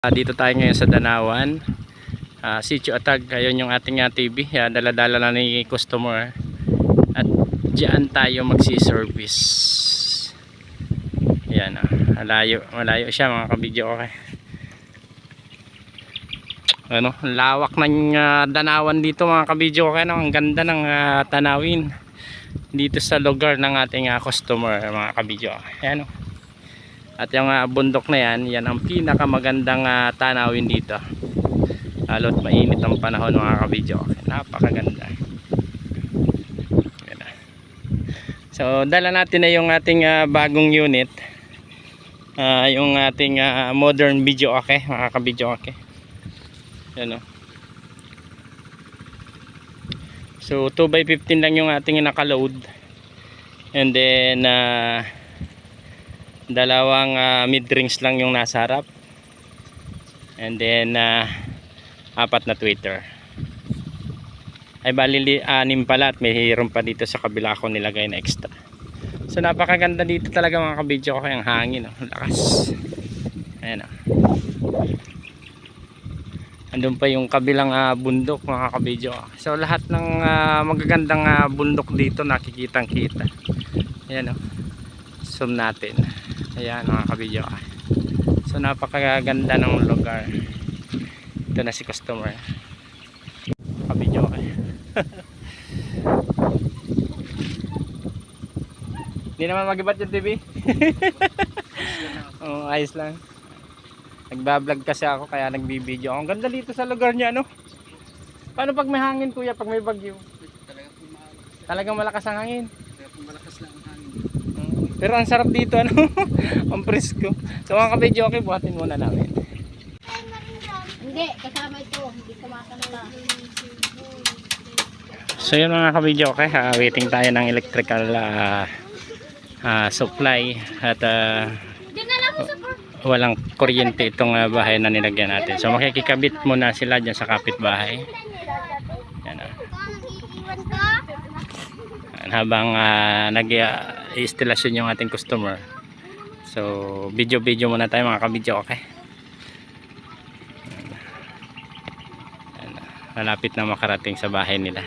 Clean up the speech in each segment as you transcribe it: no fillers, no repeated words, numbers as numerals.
Dito tayo ngayon sa Danawan, Sitio Atag. Ayun yung ating TV, dala-dala na ni customer at diyan tayo magsi-service. Yan, malayo siya mga kabidyo. Okay, ano, lawak ng Danawan dito mga kabidyo. Okay, no? Ang ganda ng tanawin dito sa lugar ng ating customer mga kabidyo. Ayan, no? At yung bundok na yan ang pinakamagandang tanawin dito. Lalo't mainit ang panahon mga kabidyo. Napakaganda. So dala natin na yung ating bagong unit. Yung ating modern video okay mga kabidyo okay. Yan, so 2x15 lang yung ating nakaload. And then dalawang mid-rings lang yung nasa harap, and then 4 na tweeter. Ay bali 6 pala at may hiram pa dito sa kabila ko nilagay na extra. So napakaganda dito talaga mga kabidyo ko. Ang hangin, ang lakas. Ayan, andun pa yung kabilang bundok mga kabidyo. So lahat ng magagandang bundok dito nakikitang kita. Ayan, zoom natin. Ayan mga kabidyo. So napakaganda ng lugar. Ito na si customer. Kabidyo Hindi naman magibat yung TV. Oh, ayos lang. Nagbablog kasi ako kaya nagbibideo. Ang ganda dito sa lugar niya, no? Paano pag may hangin kuya, pag may bagyo? Talagang malakas ang hangin. Malakas lang ang hangin. Pero ang sarap dito, ano? Ang presko. So mga kabidyo, okay, buhatin muna namin. Hindi, kasama ito. Hindi kumakanala. So yun mga kabidyo, okay, waiting tayo ng electrical supply at walang kuryente itong bahay na nilagyan natin. So makikikabit muna sila dyan sa kapitbahay. Yan, habang nag-i-instalasyon yung ating customer. So video muna tayo mga kabidyo okay. Malapit na makarating sa bahay nila.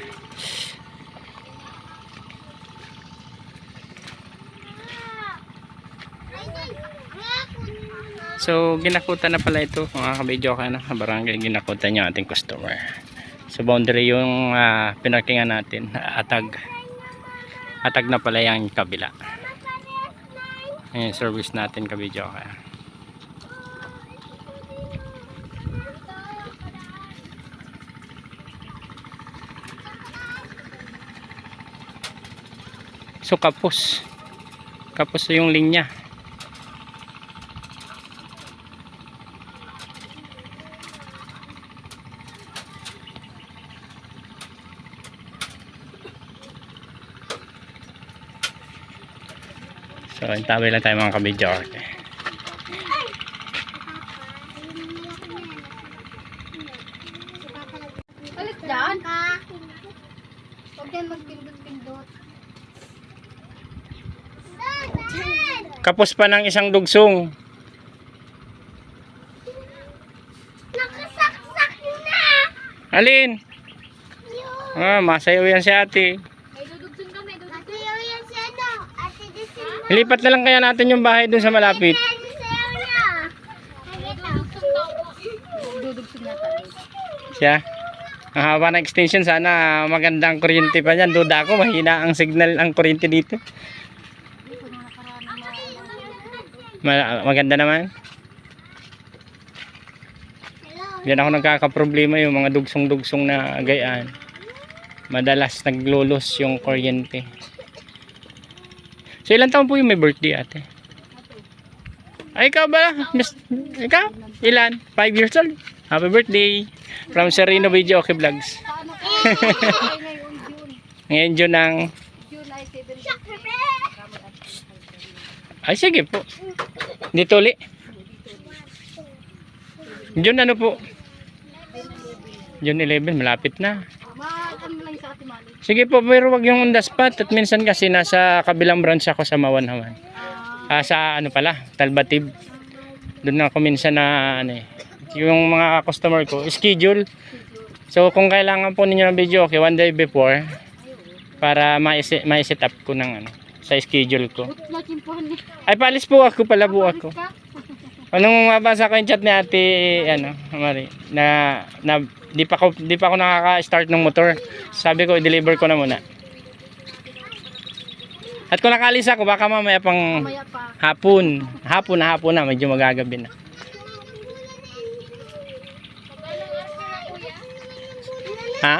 So ginakutan na pala ito mga kabidyo okay, no? Barangay ginakutan yung ating customer. So boundary yung pinarkingan natin. Atag na pala yung kabila. Ayan, service natin kabidyo okay. So kapos yung linya. So intabay lang tayo mga kabidyo okay. Balik dyan. Huwag yan magpindot-pindot. Kapos pa ng isang dugsong. Nakasaksak na! Alin? Masayaw yan si ate. May dudugtong ka, may dudugtong. Masayaw yan si ano? Ate December. Ilipat na lang kaya natin yung bahay dun sa malapit. Masayaw na. May dudugtong daw po. Dudugtong na tayo. Siya. Ang haba na extension, sana magandang kuryente pa dyan. Duda ako, mahina ang signal ang kuryente dito. Maganda naman. Diyan ako nagkakaproblema yung mga dugsong-dugsong na gayaan. Madalas naglulos yung kuryente. So ilan taon po yung may birthday ate? Ay ikaw ba? Ikaw? Ilan? 5 years old? Happy birthday from Sereno Video Okay Vlogs. Ngayon June ng ay sige po. Dito uli. June ano po? June 11, malapit na. Sige po, pero wag yung on the spot. At minsan kasi nasa kabilang branch ako sa Mawanhawan. Sa ano pala, Talbatib. Doon ako minsan na ano yung mga customer ko, schedule. So kung kailangan po ninyo ng video okay, one day before para ma-set up ko ng ano, sa schedule ko. Ay paalis po ako pala po ako. Anong mabasa ko yung chat ni Ate ano, Mari, na di pa ako nakaka-start ng motor. Sabi ko i-deliver ko na muna. At kung nakalis ako baka mamaya pang hapon na medyo magagabi na. Ha?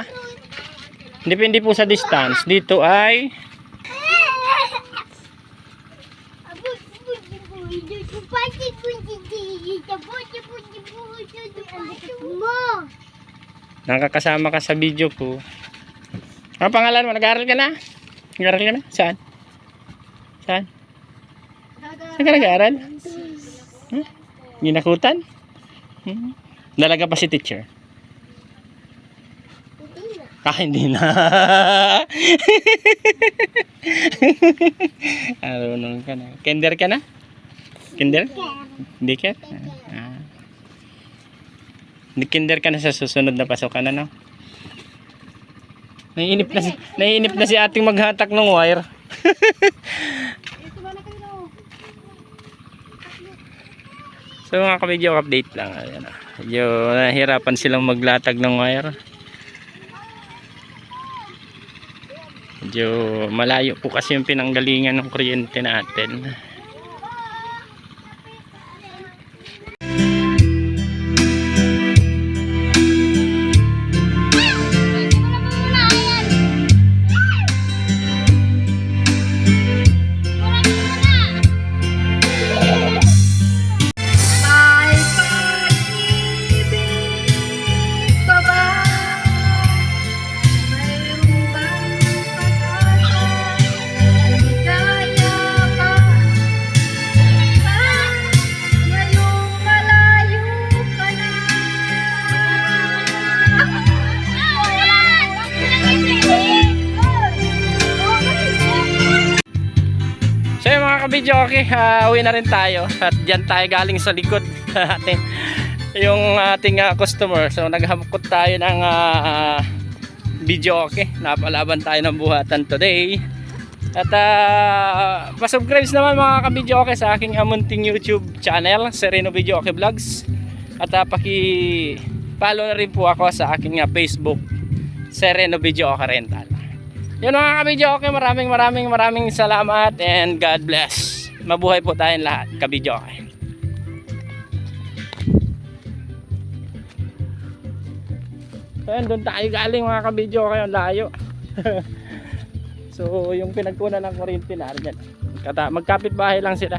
Depende po sa distance. Dito ay nakakasama ka sa video ko. Ano pangalan mo? Nag-aaral ka na? Nag-aaral ka na? Saan? Saan? Saan ka nag-aaral? Huh? Ginakutan? Dalaga pa si teacher? Hindi na. Arunong ka na. Kinder ka na? Kinder? Hindi ka? Hindi kinder ka na sa susunod na pasukan na, no? Naiinip na si ating maghatak ng wire. So mga ka-video update lang. Ayan, medyo nahirapan silang maglatag ng wire. Medyo malayo po kasi yung pinanggalingan ng kuryente natin. So yung mga kabidyo, okay, uwi na rin tayo at dyan tayo galing sa likod natin yung ating customer. So naghamukot tayo ng video, okay, napalaban tayo ng buhatan today. At pasubscribe naman mga kabidyo, okay, sa aking munting YouTube channel, Sereno Video Okay Vlogs. At paki-follow na rin po ako sa aking Facebook, Sereno Video Okay Rental. Yun mga kabidyo, okay, maraming salamat and God bless. Mabuhay po tayong lahat, kabidyo, okay. So yun, doon tayo galing mga kabidyo, okay, ang layo. So yung pinagkunan ng kuryente na, magkapit bahay lang sila.